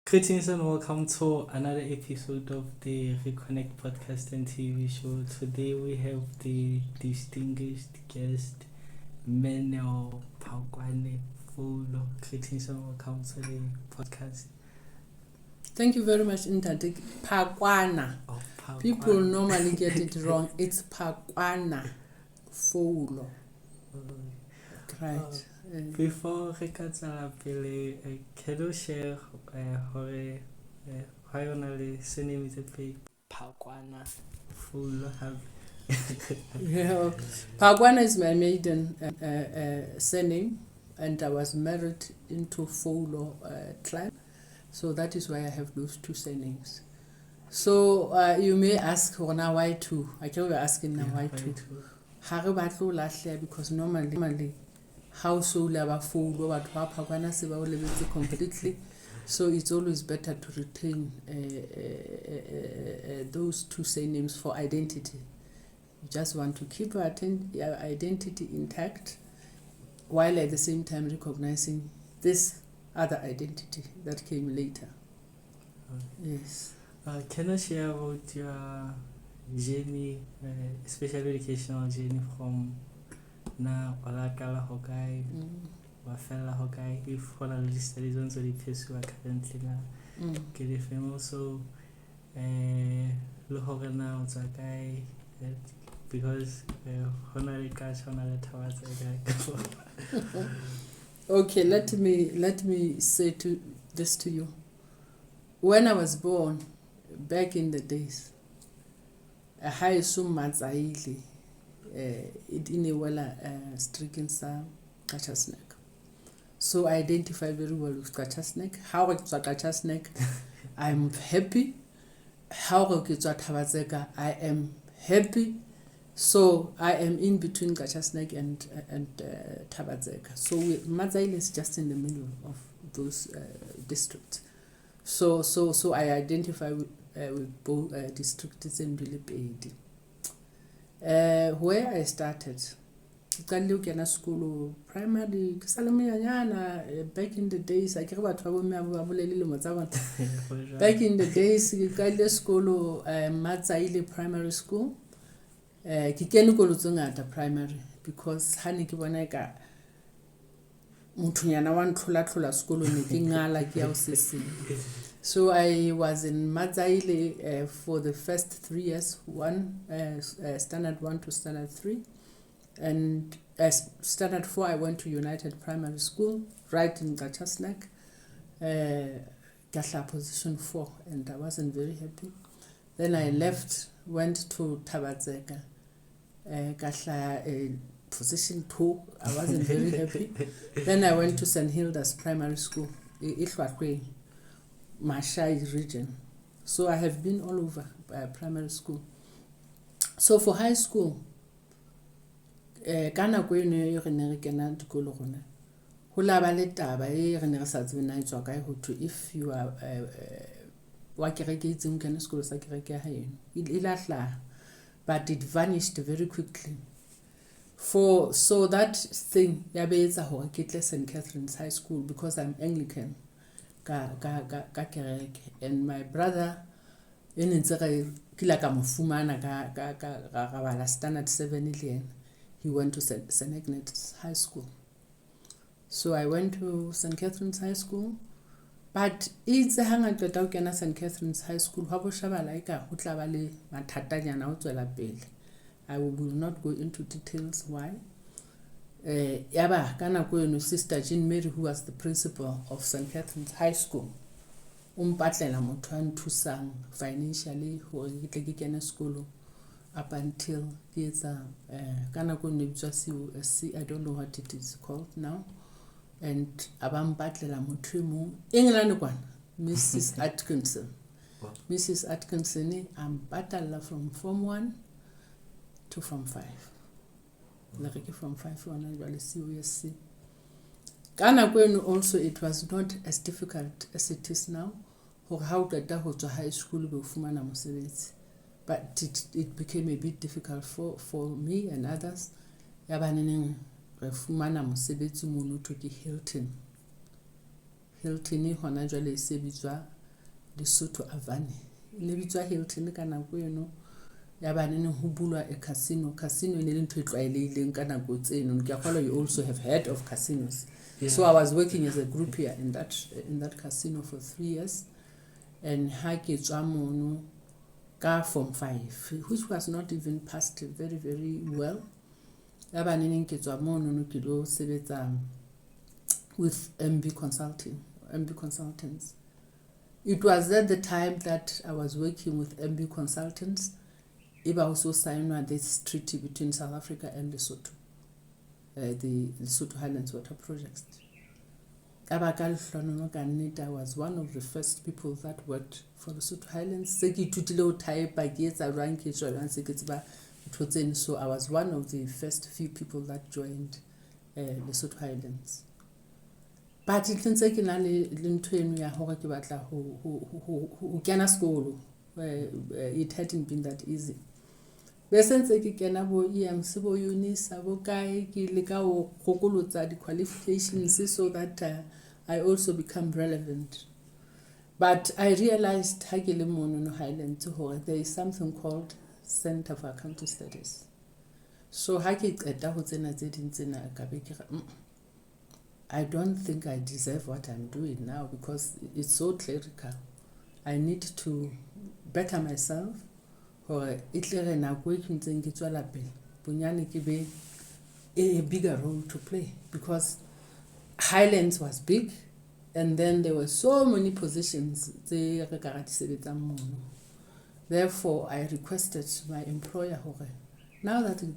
Greetings and welcome to another episode of the Reconnect Podcast and TV Show. Today we have the distinguished guest, Menel Pagwane Foulo. Greetings and welcome to the podcast. Thank you very much, Intadik. Pagwana. Oh, Pagwana. People normally get it wrong. It's Pagwana Foulo. Right. Before we can can you share why only surname is a Pagwana Foulo? Yeah, Pagwana is my maiden surname, and I was married into Foulo clan, so that is why I have those two surnames. So you may ask, why two? I can be asking now why two. Because normally household about Foulo but Pagwana se ba lebetse completely, so it's always better to retain those two surnames for identity. You just want to keep your identity intact while at the same time recognizing this other identity that came later. Yes. Can you share about your journey, especially educational journey from na Olakala Hokai, Wafela Hokai, if one of the studies on the place we are currently now, get the famous so Lohoga now Zakai, because Honore Cash Honore Towers. Okay, let me say this to you. When I was born, back in the days, a high sum Mazaili. It in a well stricken sa Kachasnek. So I identify very well with Kachasnek. How it's a Kachasnek, I'm happy. How it's a Tawazeka, I am happy. So I am in between Kachasnek and Tabazeka. So Mazail is just in the middle of those districts. So I identify with both districts in Bilipedi. Where I started, school primary, back in the days, I care about back in the days, school Matzaile primary school, Kikenukolutunga primary, because Hanikiwaneka Mutunyana one Tula school like Yausisi. So I was in Matzaile for the first 3 years, standard 1 to standard 3. And as standard 4, I went to United Primary School, right in Gachasnek, Gasha position 4, and I wasn't very happy. Then I left, went to Tabazeka, Gasha position 2, I wasn't very happy. Then I went to St. Hilda's Primary School, Ilwakwe, Mashai region. So I have been all over primary school. So for high school, kana kwene yo re ne re kena dikolo gona ho la ba le taba e re ne re sa tsebe na itswa kae ho to if you are wa kereke itseng kana sekolo sa kereke ha yena ilahla, but it vanished very quickly. So that thing ya be etsa hore ke tle St. Catherine's High School because I'm Anglican. And my brother in kila ka mofumana ka standard 7 ile, he went to St. Agnes High School. So I went to St. Catherine's High School, but it's a hangata ta kena St. Catherine's High School ha bo shaba laika ho tla ba le mathatanyana o tswela pele. I will not go into details why. Yaba kana kwenu Sister Jean Mary, who was the principal of St. Catherine's High School, patlela motho a nthusang financially hore ke tle ke kena sekolo up until ke etsa kana kwenu bitswa I don't know what it is called now, and abampatlela motho mo England kwana Mrs. Atkinson. Mrs. Atkinson ampatalla from Form 1 to Form 5. Like from 5 on COSC. Kana kwenu also, it was not as difficult as it is now. How to high school be fumana mosebetsi, but it became a bit difficult for me and others. Yabaneng re fumana mosebetsi mono to ke Hilton hona jwale se bitswa Lesotho Avane. Ne bitswa Hilton ka nako eno ya baneng ho bulwa a casino e ne le ntho e tlwaelehileng ka nako tseno. Ke akgolo you also have heard of casinos. Yeah. So I was working as a groupier in that casino for 3 years, and ha ke tswa mono ka form 5, which was not even passed very very well. Ya baneng ke tswa mono no ke lo sebetsa with MB Consultants. It was at the time that I was working with MB Consultants. It also signed this treaty between South Africa and Lesotho, the Lesotho Highlands water project. I was one of the first people that worked for Lesotho Highlands. So I was one of the first few people that joined Lesotho Highlands. But it hadn't been that easy. The qualifications so that I also become relevant. But I realized Highlands there is something called Center for Accounting Studies. So I don't think I deserve what I'm doing now because it's so clerical. I need to better myself or a bigger role to play, because Highlands was big and then there were so many positions. Therefore, I requested my employer, now that I'm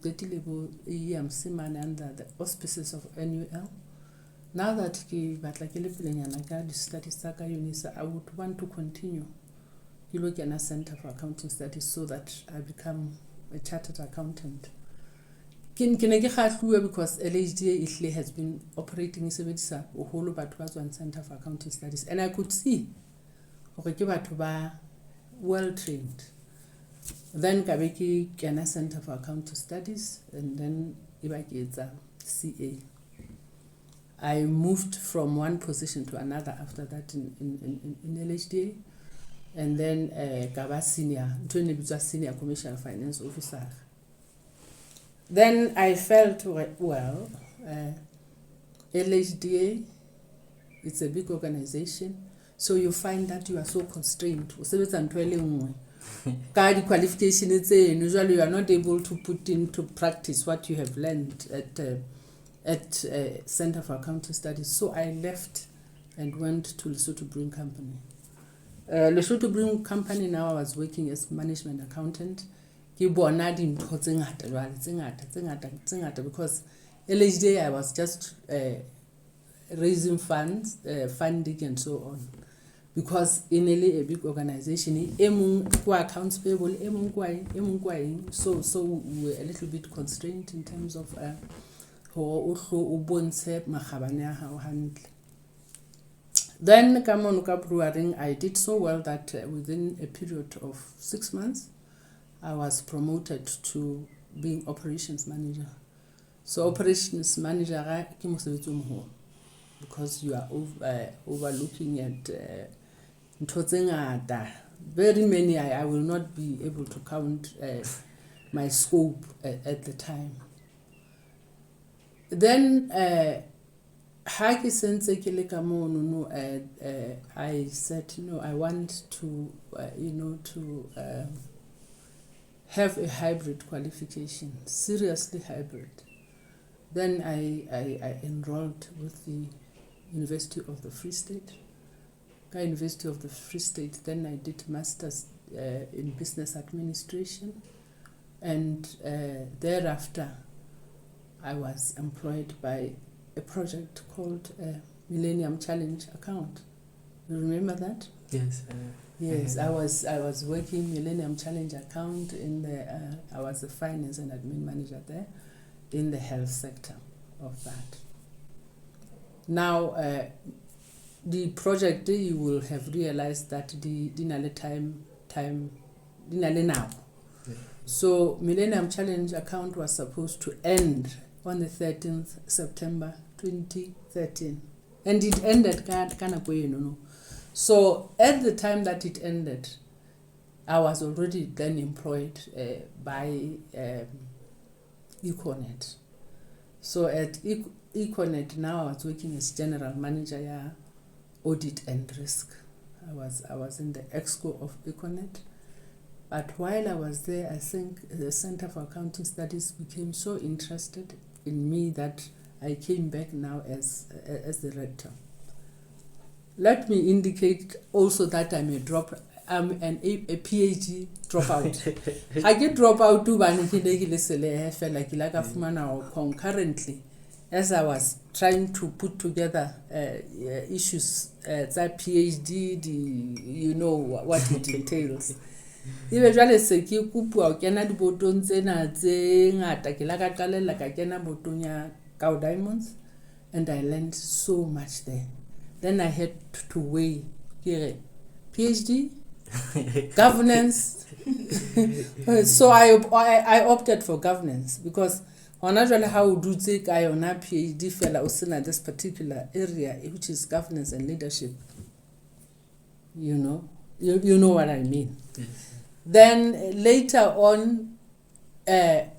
under the auspices of NUL, now that I would want to continue a Center for Accounting Studies so that I become a chartered accountant. Because LHDA has been operating in Center for Accounting Studies, and I could see well trained. Then Kabeki Ghana Center for Accounting Studies, and then Ibaki CA. I moved from one position to another after that in LHDA, and then Gaba Senior Commercial Finance Officer. Then I felt, well, LHDA, it's a big organization, so you find that you are so constrained. Qualification, usually you are not able to put into practice what you have learned at Center for Accounting Studies. So I left and went to Lesotho Brewing Company. Lesotho Brewing Company, now I was working as management accountant. Because LHDA I was just raising funds, funding and so on. Because in a big organization, accounts payable, so we were a little bit constrained in terms of then I did so well that within a period of 6 months, I was promoted to being operations manager. So operations manager, because you are overlooking at very many, I will not be able to count my scope at the time. Then I said, I want to, to have a hybrid qualification, seriously hybrid. Then I enrolled with the University of the Free State. University of the Free State, then I did Masters in Business Administration, and thereafter I was employed by a project called Millennium Challenge Account. You remember that? Yes. Yes, I was working Millennium Challenge Account in the. I was the finance and admin manager there, in the health sector of that. Now, the project, you will have realized that the time now. Yeah. So Millennium Challenge Account was supposed to end on the 13th September 2013, and it ended So at the time that it ended, I was already then employed by Reconnect. So at Reconnect now I was working as general manager, yeah, audit and risk. I was in the exco of Reconnect. But while I was there, I think the Center for Accounting Studies became so interested in me that I came back now as the rector. Let me indicate also that I'm a PhD dropout. I get dropout too, but concurrently, as I was trying to put together issues, that PhD, you know what it entails. Ibe jwale se ke kopua o kena dibotong tsena tse ngata ke la ka qalela ka kena botong ya Cow Diamonds, and I learned so much there. Then I had to weigh PhD, governance. So I opted for governance because hona jwale ha o dutse ka yona PhD fela o sena this particular area which is governance and leadership. You know what I mean. Yes. Then later on, Hannah,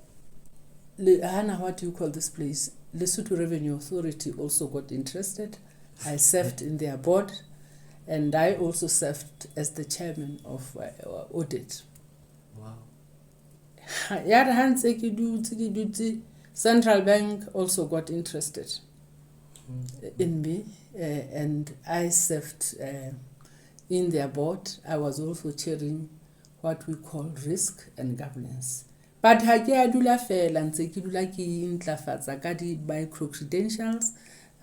what do you call this place? Lesotho Revenue Authority also got interested. I served in their board, and I also served as the chairman of Audit. Wow. Central Bank also got interested in me, and I served in their board. I was also chairing what we call risk and governance. But ha ke adula fela ntse ke dula ke intlafatsa ka di micro credentials.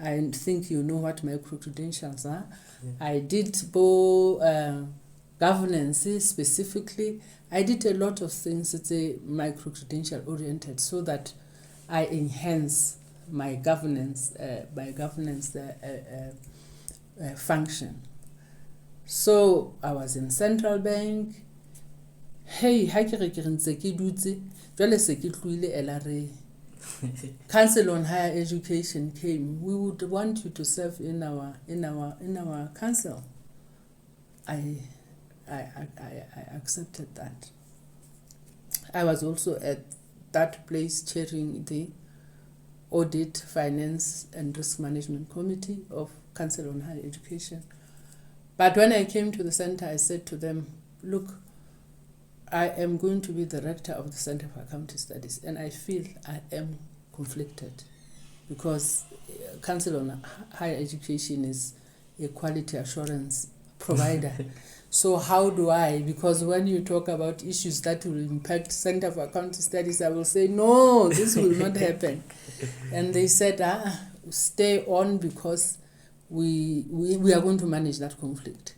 I think you know what micro credentials are. Yeah. I did both governance specifically. I did a lot of things that's a micro credential oriented so that I enhance my governance function. So I was in Central Bank. Hey, ha ke re ke ntse ke dutse jwale se ke tluile LRA. Council on Higher Education came. We would want you to serve in our council. I accepted that. I was also at that place chairing the Audit, Finance and Risk Management Committee of Council on Higher Education. But when I came to the center, I said to them, look, I am going to be the rector of the Center for Accounting Studies, and I feel I am conflicted because Council on Higher Education is a quality assurance provider. So how do I, because when you talk about issues that will impact Center for Accounting Studies, I will say, no, this will not happen. And they said, stay on because we are going to manage that conflict.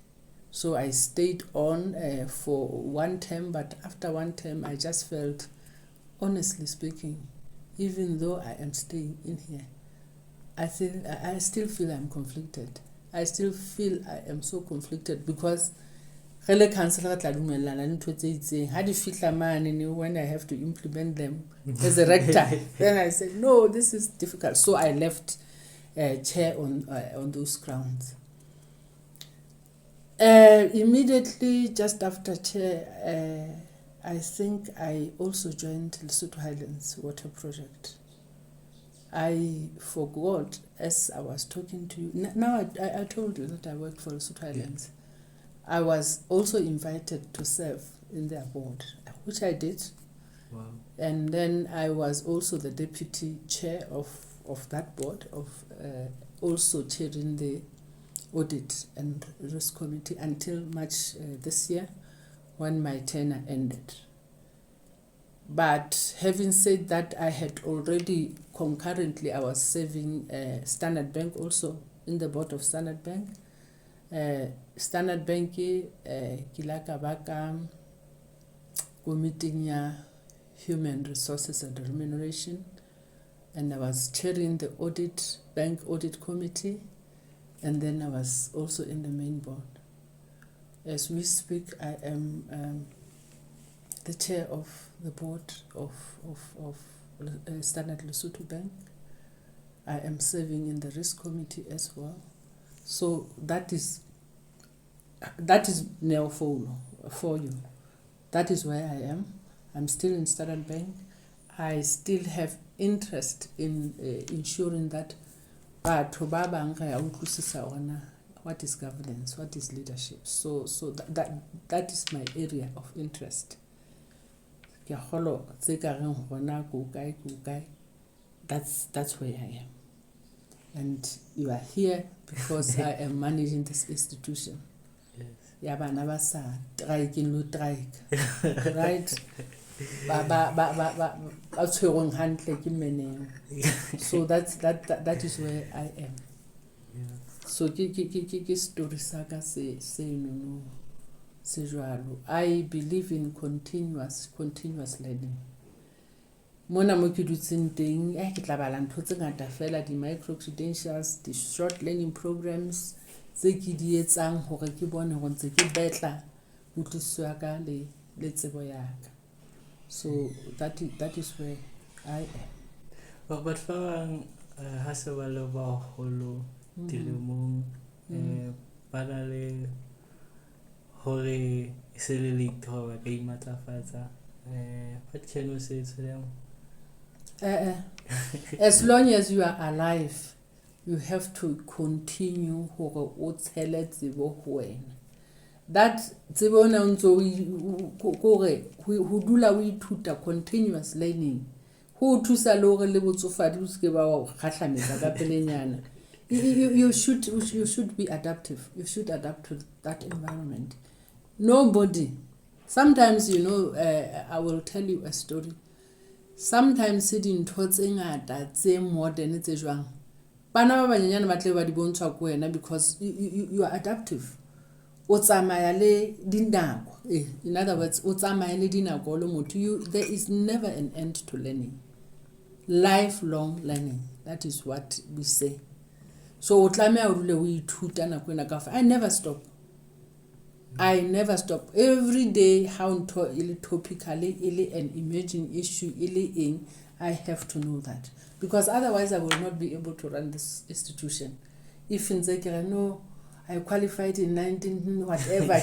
So I stayed on for one term, but after one term, I just felt, honestly speaking, even though I am staying in here, I still feel I'm conflicted. I still feel I am so conflicted because when I have to implement them as a rector, then I said, no, this is difficult. So I left chair on those grounds. Immediately, just after chair, I think I also joined Lesotho Highlands water project. I forgot as I was talking to you. Now I told you that I worked for Lesotho Highlands. Yeah. I was also invited to serve in their board, which I did. Wow. And then I was also the deputy chair of that board, of also chairing the Audit and Risk Committee until March this year when my tenure ended. But having said that, I had already concurrently, I was serving Standard Bank also in the board of Standard Bank. Standard Bank kilaka baka committee ya human resources and remuneration, and I was chairing the bank audit committee. And then I was also in the main board. As we speak, I am the chair of the board of Standard Lesotho Bank. I am serving in the risk committee as well. So that is that is Neo Foulo for you. That is where I am. I'm still in Standard Bank. I still have interest in ensuring that what is governance, what is leadership. So that is my area of interest. That's where I am. And you are here because I am managing this institution. Yes. Right? So that is where I am. Yeah. So I believe in continuous learning. Mona mo ke dutseng teng ke tla bala ntho tse ngata fela di micro credentials, di short learning programs tse ke di etsang hore ke bone ho ntse ke betla utlwiswa ka le tsebo ya ka. So that is where I am. But for hase ba le ba holo dilemong Phalali hore se le lead hore ka imatlafatsa, what can you say to them? As long as you are alive, you have to continue hore o tshele tsebo ho wena. That tsebo na ntso kore ho dula o ithuta, continuous learning ho thusa le hore le botsofadi o se ba wa kgahlamela ka pelenyana. You should be adaptive. You should adapt to that environment. Nobody. Sometimes, I will tell you a story. Sometimes sitting towards that same modern tse jwang. Bana ba banyana ba tle ba di bontshwa ko wena because you are adaptive. O tsamaya le dinako. In other words, o tsamaya le dinako le motho. There is never an end to learning. Lifelong learning. That is what we say. So I never stop. Every day, how topically an emerging issue I have to know that. Because otherwise I will not be able to run this institution. If in Zekira, no, I qualified in 19 whatever, I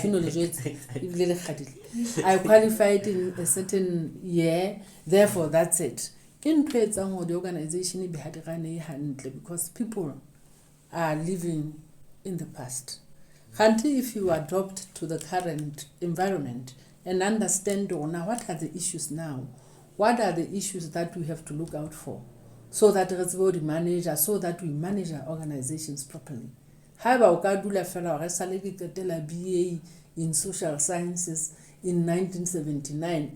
qualified in a certain year, therefore that's it. In the organization because people are living in the past. Until if you adopt to the current environment and understand now what are the issues now, what are the issues that we have to look out for, so that we manage our organizations properly. However, BA in social sciences in 1979,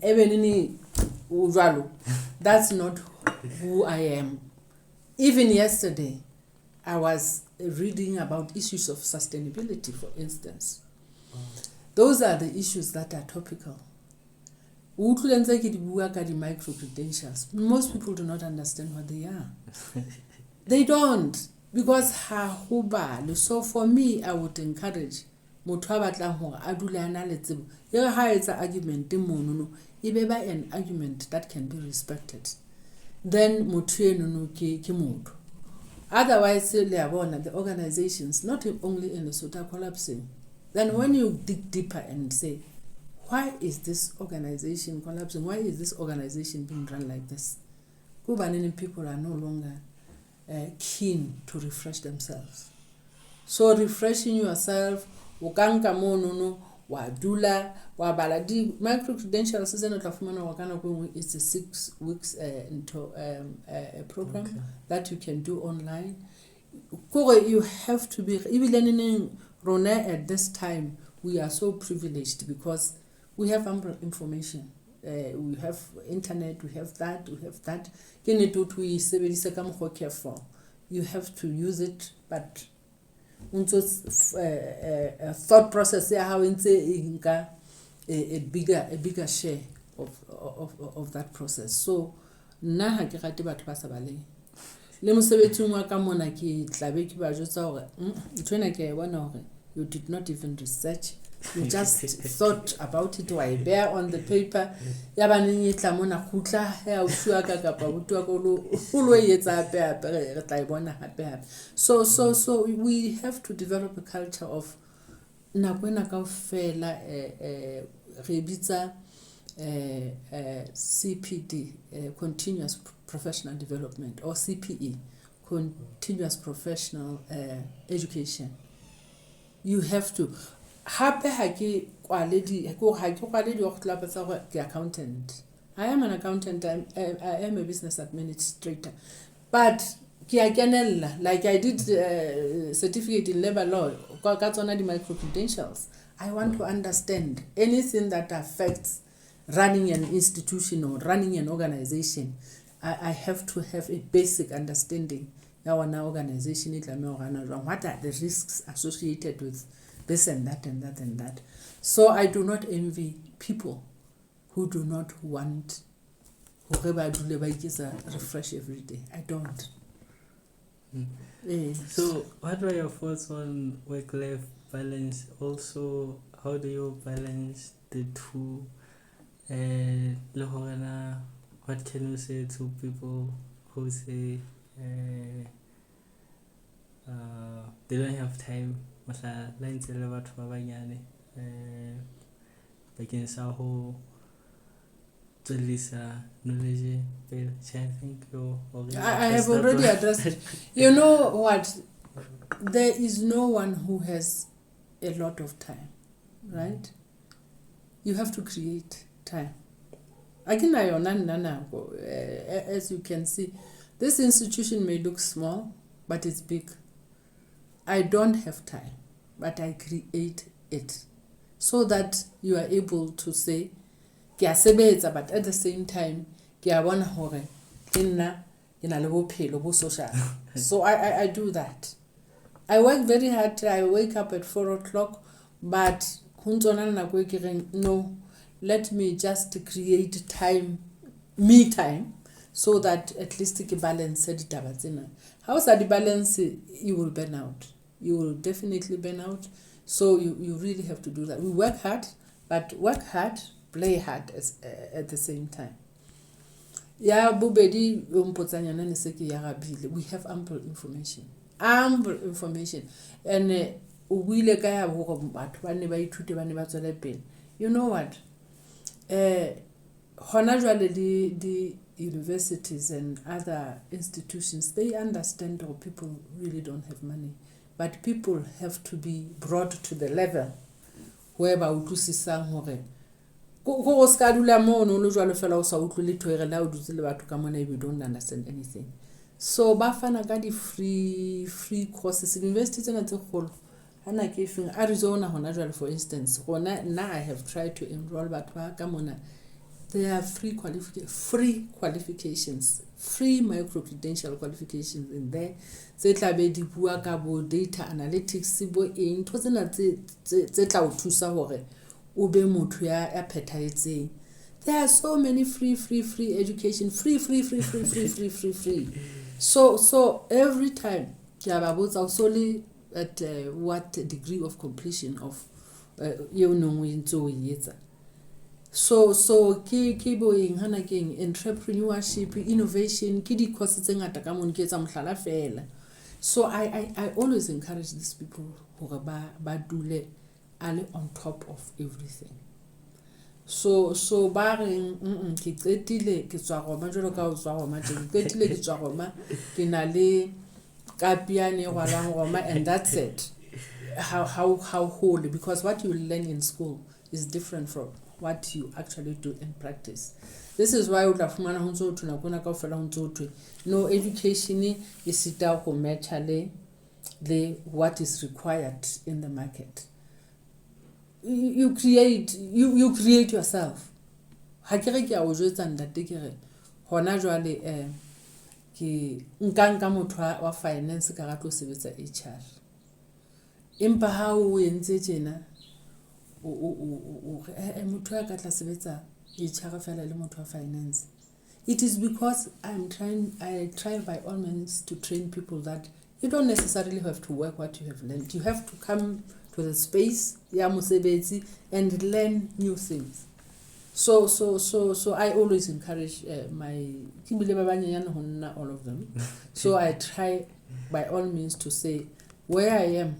that's not who I am. Even yesterday, I was reading about issues of sustainability, for instance. Those are the issues that are topical. Micro credentials. Most people do not understand what they are. They don't, because so for me, I would encourage argument an argument that can be respected. Then otherwise, the organizations, not only in Lesotho, are collapsing. Then when you dig deeper and say, why is this organization collapsing? Why is this organization being run like this? People are no longer keen to refresh themselves. So refreshing yourself, wadula wabaladi micro credentials is not it's a 6 weeks program that you can do online. You have to be even at this time. We are so privileged because we have ample information. We have internet, we have that. You have to use it, but thought process how a bigger share of that process. So na ke rate batho ba sa bale le mosebetsing wa ka mona ke tlabe ke ba jotsa hore ntwena ke bona hore you did not even research, you just thought about it, why bear on the paper ya baneng e tla mona khutla ya utswa ka kapa botwa ko lo etsa hape re tla bona hape. So we have to develop a culture of nakwena kaofela re bitsa CPD, continuous professional development, or CPE, continuous professional education. You have to hape ha ke kwaledi wa go tsa go ke accountant. I am an accountant. I am a business administrator, but ke a kenella, like I did certificate in labor law, ka tsona di micro credentials. I want to understand anything that affects running an institution or running an organization. I have to have a basic understanding ya wana organization e tlameha go rana jwang. What are the risks associated with this and that and that and that? So I do not envy people who do not want hore ba dule ba iketsa refresh every day. I don't. So what were your thoughts on work-life balance? Also, how do you balance the two? What can you say to people who say they don't have time? Knowledge, I have already addressed it. You know what? There is no one who has a lot of time, right? You have to create time. As you can see, this institution may look small, but it's big. I don't have time, but I create it so that you are able to say, but at the same time, social. So I do that. I work very hard. I wake up at 4 o'clock, but no, let me just create time, me time, so that at least you balance it. How is that balance? You will burn out. You will definitely burn out. So you really have to do that. We work hard, but work hard, play hard at the same time. Yeah, bubedi umpotsanyana ne se ke ya gabile. We have ample information, and o buile ka ya go batho ba ne ba ithute ba ne ba tswela pele. You know what? Hona jwale the universities and other institutions, they understand that people really don't have money, but people have to be brought to the level where ba utlwisisang hore go ska dula mo no jwalo fela o sa utlwile thoere la o dutse le batho ka mona if you don't understand anything. So ba fana ka di free courses universities tsena tse kgolo. Hana ke feng Arizona hona jwale, for instance, gona na I have tried to enroll batho ba ka mona. There are free qualifications, free micro credential qualifications in there. Tse tla be di bua ka bo data analytics bo eng tlo tsena tse tla o thusa hore o be motho ya phethahetseng. There are so many free education, free. So every time ke ba botsa solely at what degree of completion of you know when to yetsa. So ke boeng hana keng entrepreneurship, innovation, ke di courses tse ngata ka mona ke etsa mohlala fela. So I always encourage these people hore ba dule ale on top of everything. So ba reng ke qetile ke tswa go ma jolo ka o tswa go ma ke qetile ke tswa go ma ke na le kapiane go la go ma, and that's it. How whole, because what you learn in school is different from what you actually do in practice. This is why utafumana hunzo tuna kuna ka fela hunzo tu no education is sita go match the what is required in the market. You create yourself. Ha ke re ke a o jwetsa ndate ke re hona jwale ke nka motho wa finance ka ga tlo sebetsa HR. Empa ha o entse tjena motho ya ka tla sebetsa HR fela le motho wa finance. It is because I try by all means to train people that you don't necessarily have to work what you have learned. You have to come to the space ya mosebetsi and learn new things. So I always encourage all of them. So I try by all means to say where I am,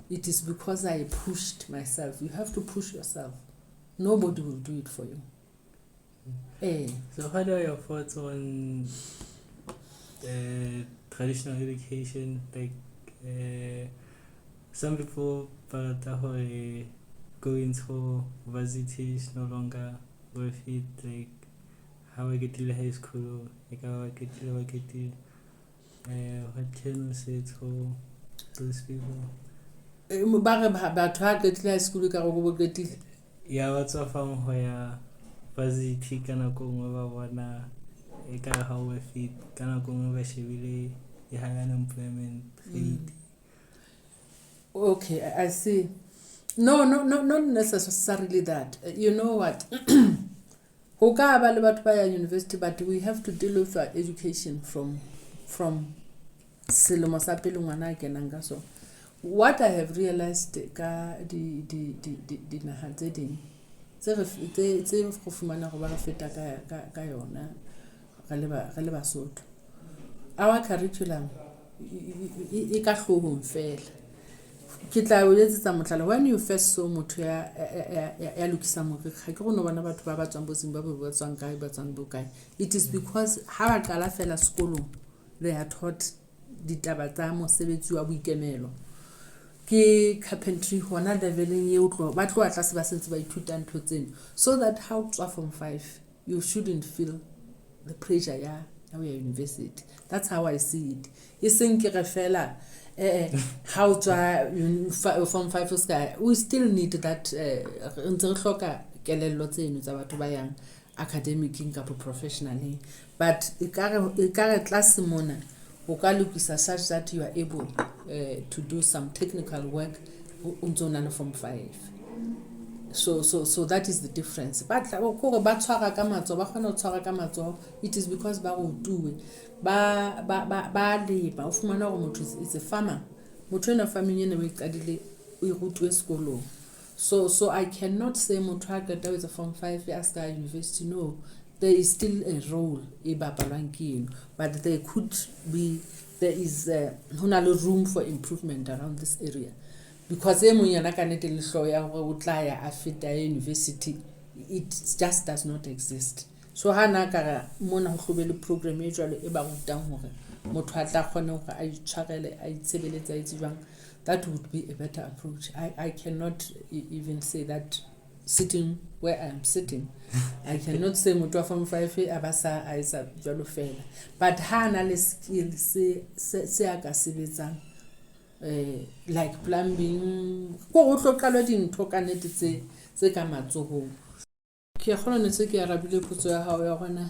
it is because I pushed myself. You have to push yourself. Nobody will do it for you. So what are your thoughts on traditional education? Like some people go into varsity is no longer worth it. Like how I get to high school, like how I get to what can you say to those people? Yeah, what's up from where varsity kana go over wana eka how we fit kana go over shebile the high unemployment rate. Okay, I see. No, not necessarily that. You know what? University, but we have to deal with our education from selemo sa pele ngwana a kenang so. What I have realized ka di naha tse ding tse go fumana go ba go feta ka yona ga le Basotho. Our curriculum e ka hlogong fela. Ke tla o etsetsa motlhala when you first saw motho ya lokisa moriri ga ke go no bona batho ba tswang bo Zimbabwe ba tswang kae ba tswang bo kae. It is because ha ba qala fela sekolong they are taught ditaba tsa mosebetsi wa boikemelo ke carpentry hona leveleng ye utlo ba tlo atla se ba sentse ba ithuta ntho tseno so that how tswa from 5 you shouldn't feel the pressure ya university. That's how I see it. Iseng ke re fela how tswa from 5 sky we still need that ntse re hloka kelello tseno tsa batho ba yang academic kapo professionally but ikare class mona o ka lokisa such that you are able to do some technical work untsona from 5. So that is the difference. But go ba tshwara ka matso ba khona o tshwara ka matso it is because ba go tuwe ba leba o fumana go motho is a farmer motho ena farming ene we qadile o irutwe sekolo. So I cannot say motho ha qeta with from 5 years to university. No, there is still a role e bapalwang ke eno but there is hona le room for improvement around this area because yana ka nete le hlo ya go tla ya afita university it just does not exist. So hana ka mona go hlobele program e jwalo e ba rutang hore motho a tla khona hore a itshwarele a itsebeletsa itsebang. That would be a better approach. I cannot even say that sitting where I am sitting. I cannot say motho from 5 abasa a isa jwalo fela but hana le skill se a ka sebetsang like plumbing go tlo qala dintho ka nete tse ka matsohong. Ke khona ne se ke arabile potso ya hao ya gona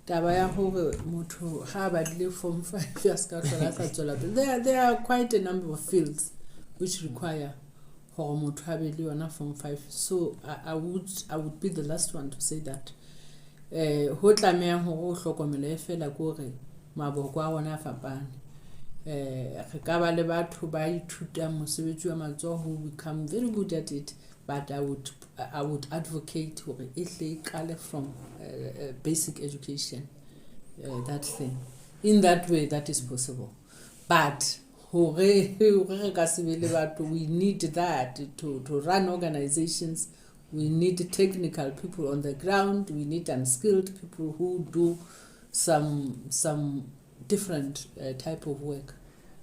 taba ya hore motho ha ba dile from 5 years ka hlola sa tswela there are quite a number of fields which require hore motho ha be le yona from 5. So I would be the last one to say that ho tlameha hore o hlokomelo e fela go re maboko a ona a fapane re ka ba le batho ba ithuta mosebetsi wa matsoho who become very good at it but I would advocate hore e hle kale from basic education that thing in that way that is possible but hore ka sebele batho we need that to run organizations. We need technical people on the ground. We need unskilled people who do some different type of work.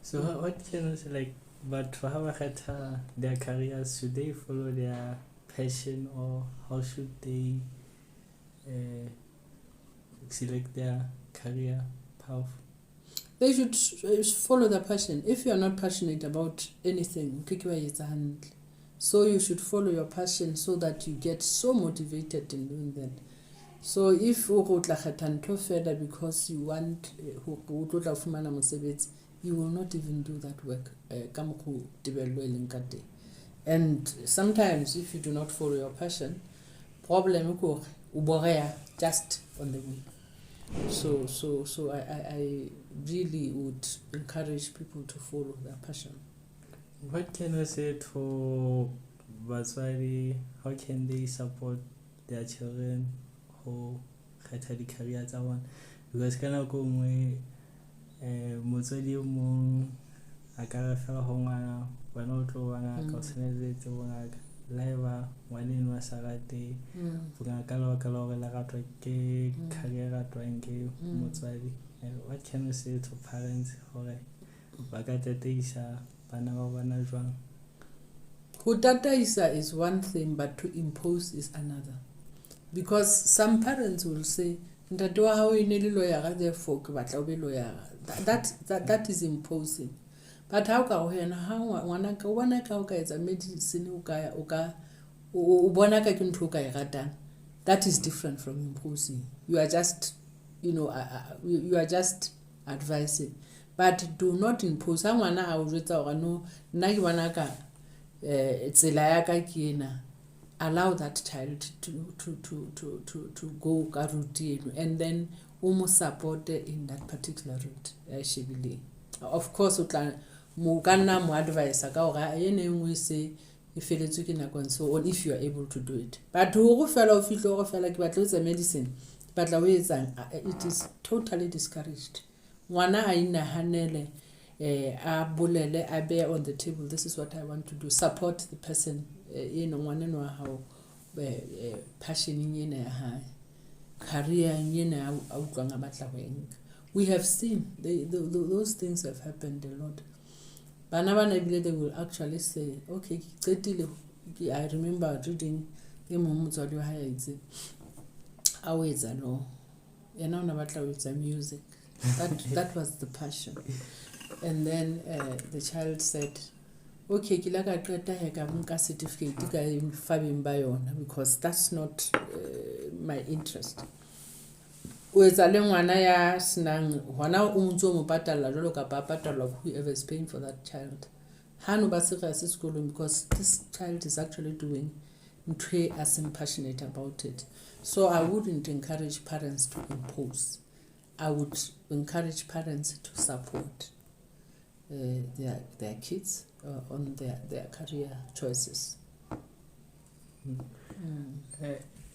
So what can you say, like, but for how their careers, should they follow their passion or how should they select their career path? They should follow their passion. If you are not passionate about anything, so you should follow your passion so that you get so motivated in doing that. So if you further because you want you will not even do that work. And sometimes if you do not follow your passion, problem just on the way. So I really would encourage people to follow their passion. What can you say to Batswadi? How can they support their children who had the careers I want? Because kana go motswadi mo a ka re fela ho ngwana wena o tlo ba ngaka o tshwanetse bo ngaka la eba ngwaneno wa sa rate bongaka le ka le la ratwa ke career ratwang ke motswadi. What can you say to parents hore ba ka tataisa bana ba bona jwang? Ho tataisa is one thing, but to impose is another. Because some parents will say, ntate wa hao e ne le lawyer, therefore ke batla o be lawyer. That is imposing. But how ka ho yena ha ngwana ka bona ka o ka etsa medicine o bona ka ke ntho ka e ratang. That is different from imposing. You are just, you are just advising. But do not impose. Ha ngwana a o jwetsa hore no nna ke bona ka tsela ya ka ke ena. Allow that child to go ka route and then support in that particular route. Of course, mo advise ka hore ene ngwe se e feletswe ke nako so on if you are able to do it. But ho fela o fitlo go fela ke batla tsa medicine batla o etsang, it is totally discouraged. Ngwana a inahanele a bolele a bear on the table, this is what I want to do. Support the person ngwana no how passion in ya hae, career in ya a utlwanga batla ho enka. We have seen those things have happened a lot. Bana they will actually say, okay, I remember reading the motswadi wa hae itse a wetsa no yena ona batla wetsa music. That was the passion. And then the child said, okay, ke la ka qeta he ka nka certificate ka fabeng ba yona because that's not my interest. O etsa le ngwana ya snang hona o ntso mo patalla jalo ka ba patalla whoever is paying for that child. Hano ba se ga se sekolo because this child is actually doing ntwe as passionate about it. So I wouldn't encourage parents to impose. I would encourage parents to support their kids on their career choices.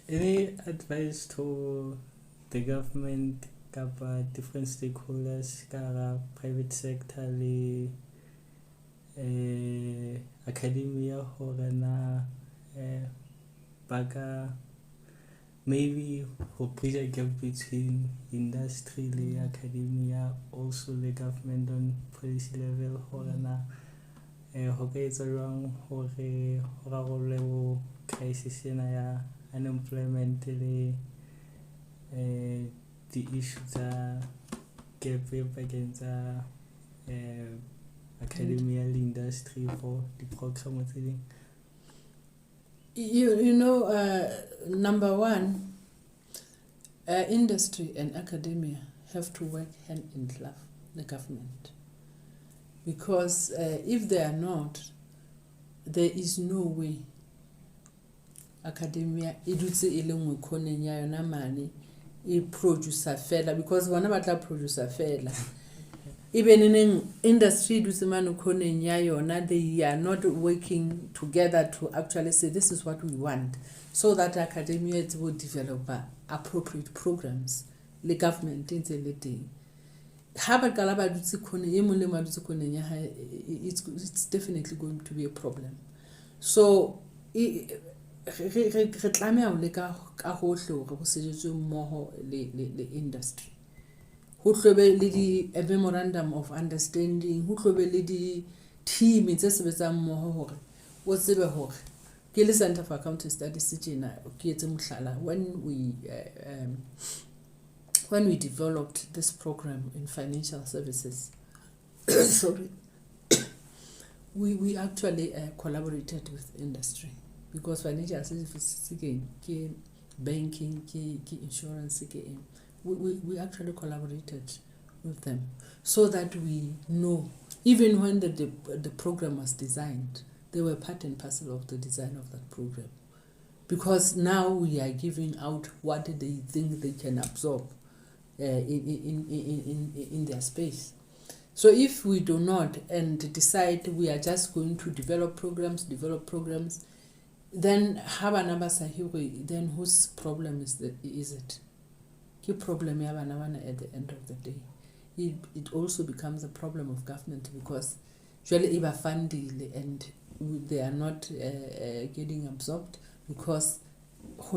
Any advice to the government, different stakeholders, private sector, academia, or baka maybe for bridge a gap between industry, academia, also the government on policy level, or it's around or crisis in unemployment, the issues are gap against academia industry for the program. Number one, industry and academia have to work hand in glove, the government. Because if they are not, there is no way academia idutse ile ngwe khone nya yona mane e producer fela because bona batla producer fela. Even in industry idutse mane khone nya yona, they are not working together to actually say this is what we want, so that academia will develop appropriate programs le government in the day. It's definitely going to be a problem. So re tlameha ho leka ka hohle hore go sejetswe mmoho le industry. Ho tlobe le di memorandum of understanding, ho tlobe le di team tse sebetsang mmoho hore o tsebe hore ke le Center for Accounting Studies tsena ke etse mohlala when we developed this program in financial services. Sorry. We actually collaborated with industry because financial services again, banking, insurance, we actually collaborated with them so that we know, even when the program was designed, they were part and parcel of the design of that program. Because now we are giving out what they think they can absorb in their space. So if we do not and decide we are just going to develop programs, then then whose problem is it? Key problem at the end of the day. It also becomes a problem of government because Usually iba fundile and they are not getting absorbed because what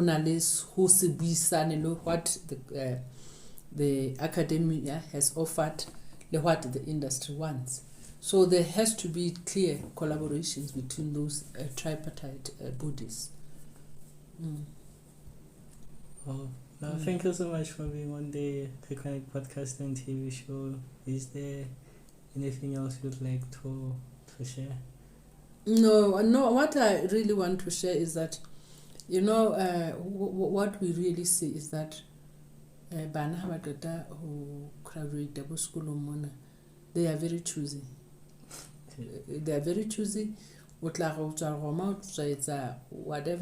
the academia has offered, what the industry wants. So there has to be clear collaborations between those tripartite bodies. Thank you so much for being on the Reconnect Podcast and TV Show. Is there anything else you'd like to share? No. What I really want to share is that, what we really see is that bana who graduate double school they are very choosy. They are very choosy. Whatever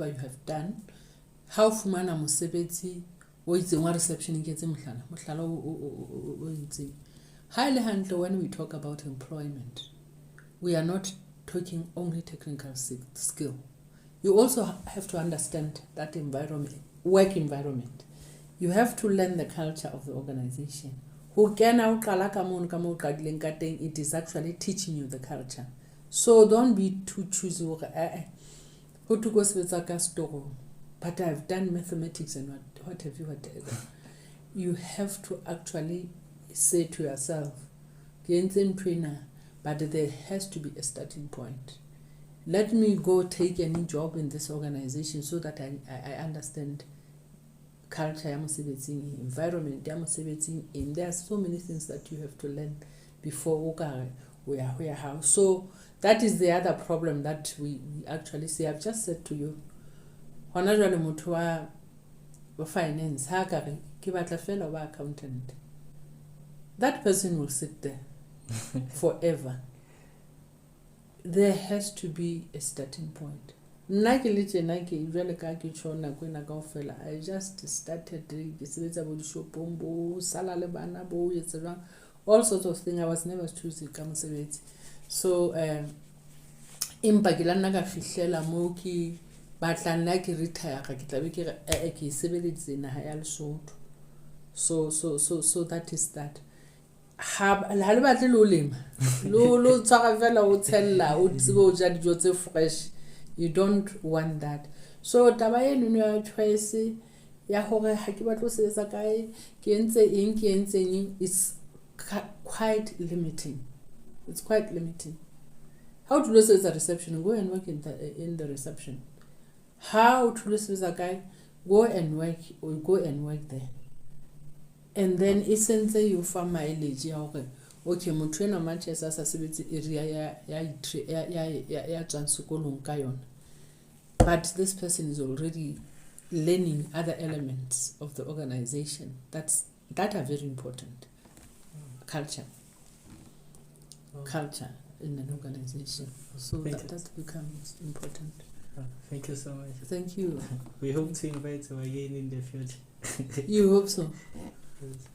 you have done, how fumana mosebetsi o itseng wa reception ke tse mohlala o itseng. Highly handle when we talk about employment, we are not talking only technical skill. You also have to understand that environment, work environment. You have to learn the culture of the organization. It is actually teaching you the culture. So don't be too choosy. But I've done mathematics and what have you whatever. You have to actually say to yourself, but there has to be a starting point. Let me go take any job in this organization so that I understand culture, environment, and there are so many things that you have to learn before we are how. So that is the other problem that we actually see. I've just said to you, finance, accountant. That person will sit there forever. There has to be a starting point. I just started all sorts of things. I was never choosing. So so that is that. You don't want that. So choice it's quite limiting. It's quite limiting. How to lose a reception? Go and work in the reception. How to lose a guy? Go and work there. And then isn't you farm mileage? Okay, mutrena Manchester City area but this person is already learning other elements of the organization that are very important. Culture in an organization. So that becomes important. Thank you so much. Thank you. We hope to invite you again in the future. You hope so. Yes.